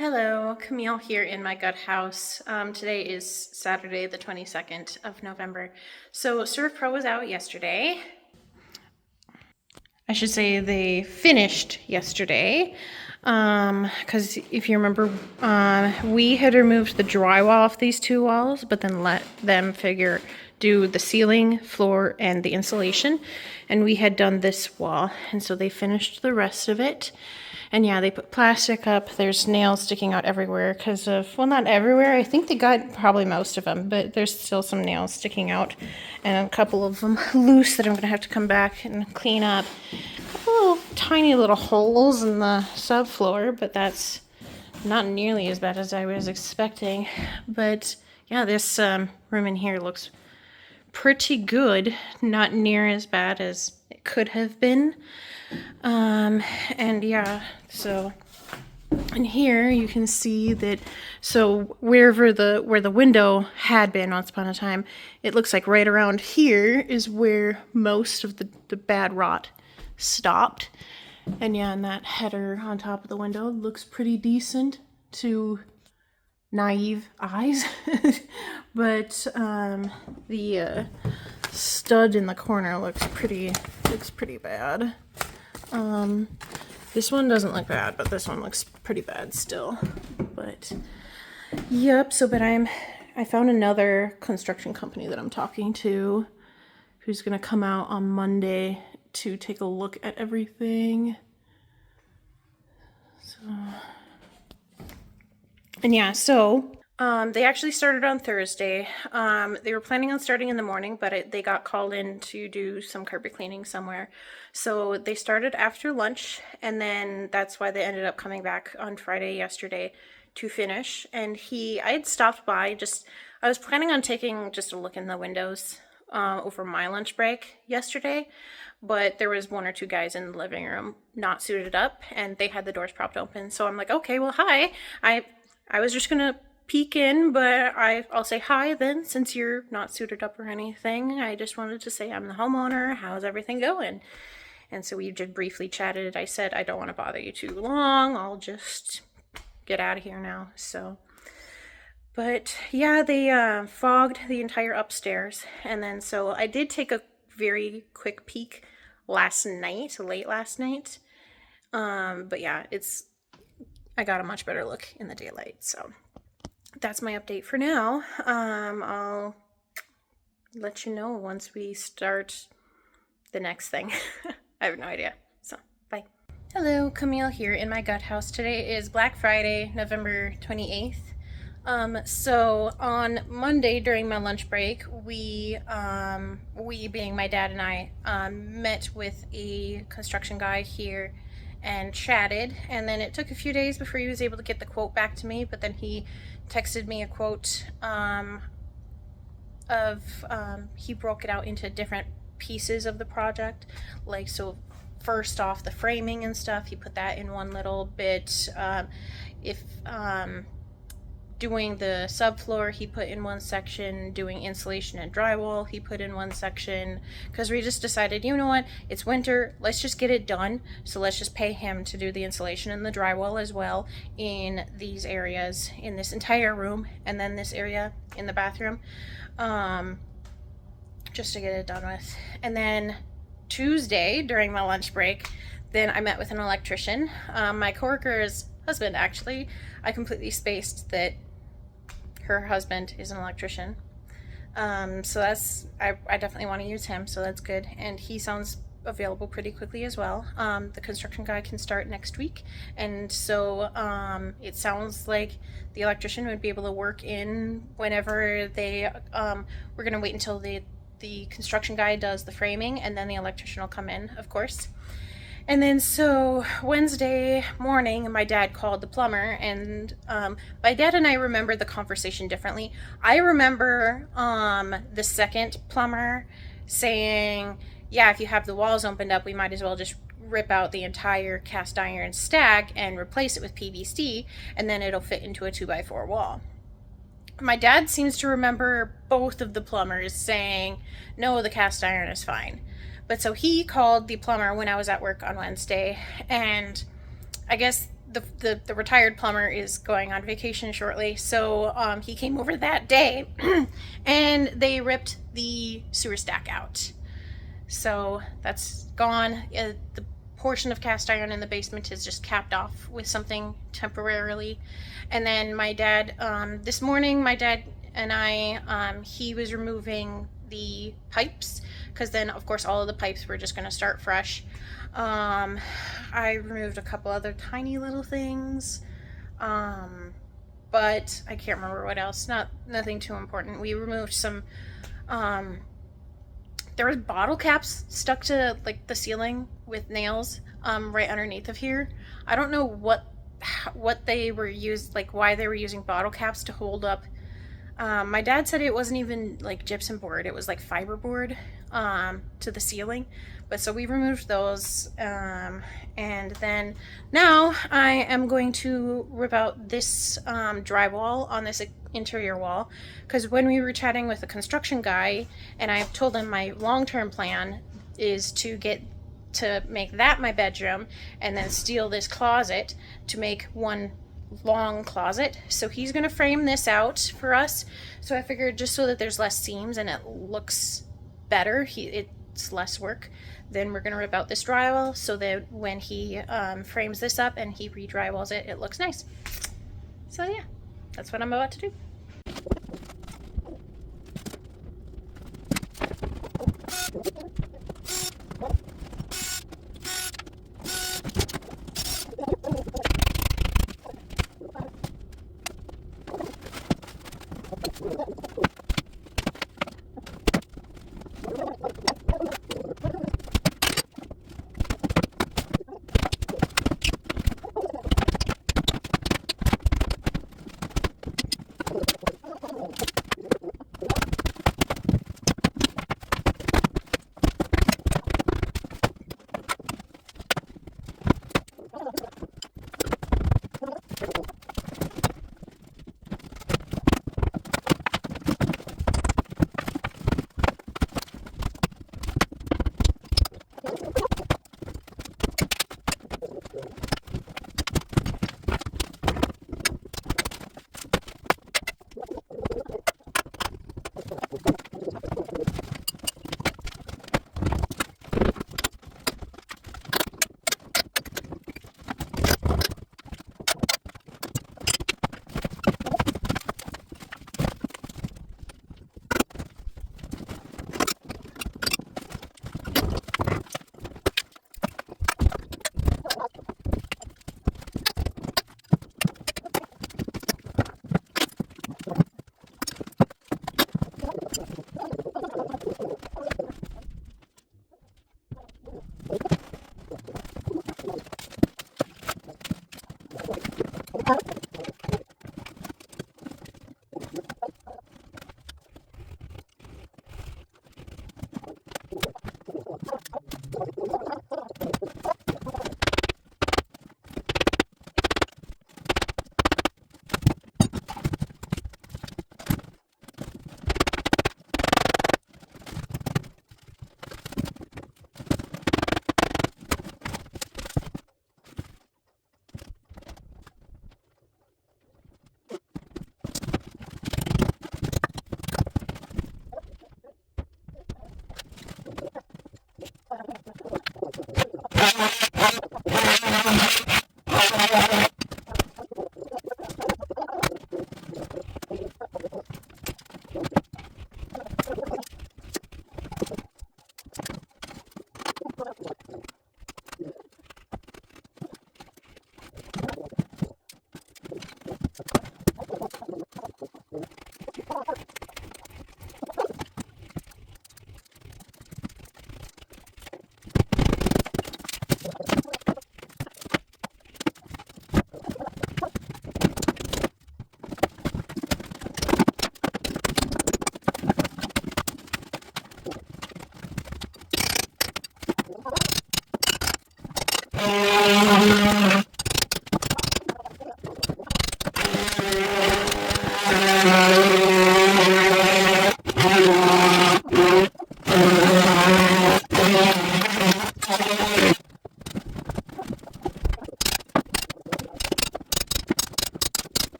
Hello, Camille here in my gut house. Today is Saturday, the 22nd of November. So Servpro was out yesterday. I should say they finished yesterday. Because if you remember, we had removed the drywall off these two walls, but then let them do the ceiling, floor, and the insulation. And we had done this wall, and so they finished the rest of it. And yeah, they put plastic up. There's nails sticking out everywhere because of, well, not everywhere. I think they got probably most of them, but there's still some nails sticking out and a couple of them loose that I'm going to have to come back and clean up. A couple of tiny little holes in the subfloor, but that's not nearly as bad as I was expecting. But yeah, this room in here looks pretty good. Not near as bad as it could have been. And yeah, so in here you can see that, so where the window had been once upon a time, it looks like right around here is where most of the bad rot stopped. And yeah, and that header on top of the window looks pretty decent to naive eyes. But the stud in the corner looks pretty bad. This one doesn't look bad, but this one looks pretty bad still. But yep, but I found another construction company that I'm talking to who's gonna come out on Monday to take a look at everything. They actually started on Thursday. They were planning on starting in the morning, but they got called in to do some carpet cleaning somewhere. So they started after lunch, and then that's why they ended up coming back on Friday yesterday to finish. And I had stopped by, I was planning on taking just a look in the windows over my lunch break yesterday, but there was one or two guys in the living room not suited up, and they had the doors propped open. So I'm like, okay, well, hi. I was just gonna peek in, but I'll say hi then, since you're not suited up or anything. I just wanted to say I'm the homeowner. How's everything going? And so we just briefly chatted. I said, I don't want to bother you too long. I'll just get out of here now. So, but yeah, they fogged the entire upstairs. And then so I did take a very quick peek late last night. But yeah, I got a much better look in the daylight. So that's my update for now. I'll let you know once we start the next thing. I have no idea. So, bye. Hello, Camille here in my gut house. Today is Black Friday, November 28th. So on Monday during my lunch break, we being my dad and I, met with a construction guy here and chatted, and then it took a few days before he was able to get the quote back to me, but then he texted me a quote he broke it out into different pieces of the project, like, so first off the framing and stuff, he put that in one little bit. Doing the subfloor, he put in one section. Doing insulation and drywall, he put in one section. Because we just decided, you know what, it's winter, let's just get it done. So let's just pay him to do the insulation and the drywall as well in these areas, in this entire room, and then this area in the bathroom, just to get it done with. And then Tuesday during my lunch break, then I met with an electrician. My coworker's husband, actually. I completely spaced that her husband is an electrician. So I definitely want to use him, so that's good. And he sounds available pretty quickly as well. The construction guy can start next week, and so it sounds like the electrician would be able to work in whenever we're gonna wait until the construction guy does the framing, and then the electrician will come in, of course. And then so Wednesday morning, my dad called the plumber, and my dad and I remember the conversation differently. I remember the second plumber saying, yeah, if you have the walls opened up, we might as well just rip out the entire cast iron stack and replace it with PVC, and then it'll fit into a 2x4 wall. My dad seems to remember both of the plumbers saying, no, the cast iron is fine. But so he called the plumber when I was at work on Wednesday, and I guess the retired plumber is going on vacation shortly, so he came over that day and they ripped the sewer stack out. So that's gone. The portion of cast iron in the basement is just capped off with something temporarily. And then my dad, this morning, my dad and I, he was removing the pipes, because then of course all of the pipes were just going to start fresh. I removed a couple other tiny little things, but I can't remember what else. Nothing too important. We removed some, there was bottle caps stuck to like the ceiling with nails, right underneath of here. I don't know what they were used, like why they were using bottle caps to hold up. My dad said it wasn't even like gypsum board, it was like fiberboard to the ceiling. But so we removed those, and then now I am going to rip out this drywall on this interior wall, because when we were chatting with the construction guy and I told him my long-term plan is to make that my bedroom and then steal this closet to make one long closet. So he's gonna frame this out for us. So I figured, just so that there's less seams and it looks better, it's less work, then we're gonna rip out this drywall so that when he frames this up and he re-drywalls it, it looks nice. So yeah, that's what I'm about to do.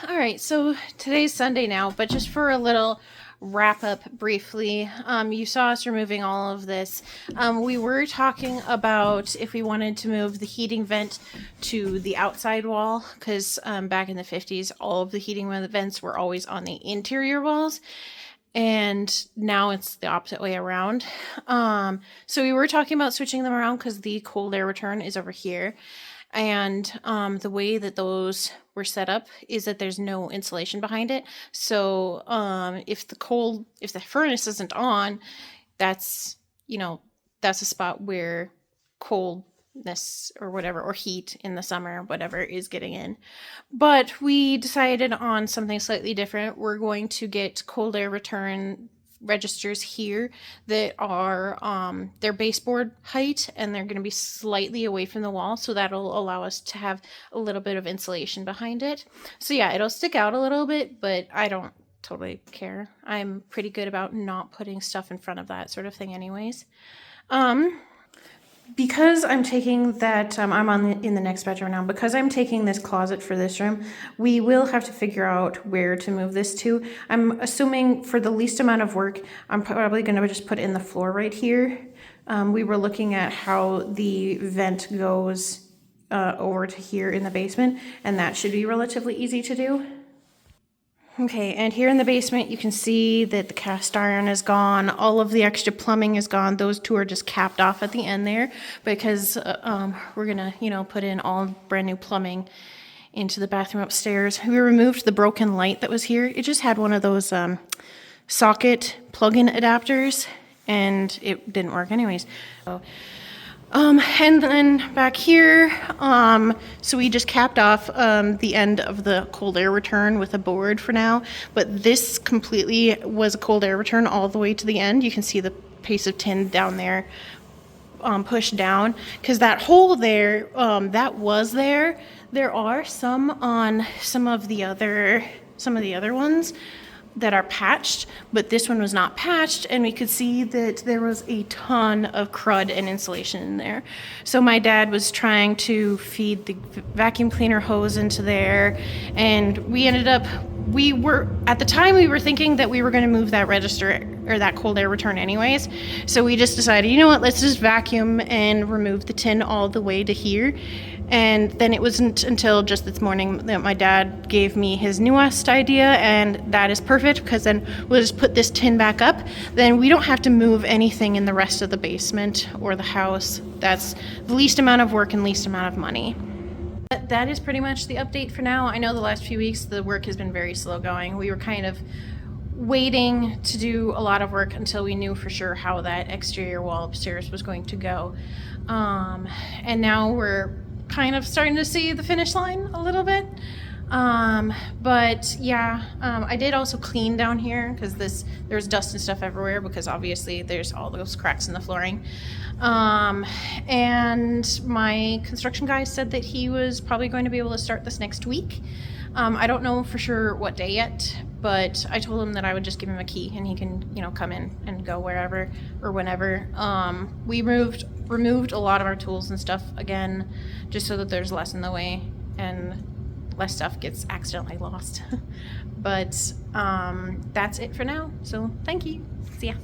All right, so today's Sunday now, but just for a little wrap up briefly, you saw us removing all of this. We were talking about if we wanted to move the heating vent to the outside wall, because back in the 50s, all of the heating vents were always on the interior walls. And now it's the opposite way around. So we were talking about switching them around because the cold air return is over here. And the way that those were set up is that there's no insulation behind it. So if the furnace isn't on, that's a spot where coldness or whatever, or heat in the summer, whatever, is getting in. But we decided on something slightly different. We're going to get cold air return registers here that are their baseboard height, and they're going to be slightly away from the wall, so that'll allow us to have a little bit of insulation behind it. So yeah, it'll stick out a little bit, but I don't totally care. I'm pretty good about not putting stuff in front of that sort of thing anyways. Because I'm taking that, in the next bedroom now, because I'm taking this closet for this room, we will have to figure out where to move this to. I'm assuming for the least amount of work, I'm probably going to just put in the floor right here. We were looking at how the vent goes over to here in the basement, and that should be relatively easy to do. Okay, and here in the basement, you can see that the cast iron is gone. All of the extra plumbing is gone. Those two are just capped off at the end there because we're gonna, put in all brand new plumbing into the bathroom upstairs. We removed the broken light that was here. It just had one of those socket plug-in adapters, and it didn't work anyways. So, and then back here, so we just capped off the end of the cold air return with a board for now, but this completely was a cold air return all the way to the end. You can see the piece of tin down there pushed down, because that hole there, that was there. There are some on some of the other ones that are patched, but this one was not patched, and we could see that there was a ton of crud and insulation in there. So my dad was trying to feed the vacuum cleaner hose into there, and at the time we were thinking that we were going to move that register or that cold air return anyways. So we just decided, you know what, let's just vacuum and remove the tin all the way to here. And then it wasn't until just this morning that my dad gave me his newest idea, and that is perfect because then we'll just put this tin back up. Then we don't have to move anything in the rest of the basement or the house. That's the least amount of work and least amount of money. But that is pretty much the update for now. I know the last few weeks the work has been very slow going. We were kind of waiting to do a lot of work until we knew for sure how that exterior wall upstairs was going to go. And now we're kind of starting to see the finish line a little bit. But yeah, I did also clean down here because there's dust and stuff everywhere because obviously there's all those cracks in the flooring. And my construction guy said that he was probably going to be able to start this next week. I don't know for sure what day yet, but I told him that I would just give him a key and he can, come in and go wherever or whenever. We removed a lot of our tools and stuff again, just so that there's less in the way. And less stuff gets accidentally lost. But that's it for now. So thank you. See ya.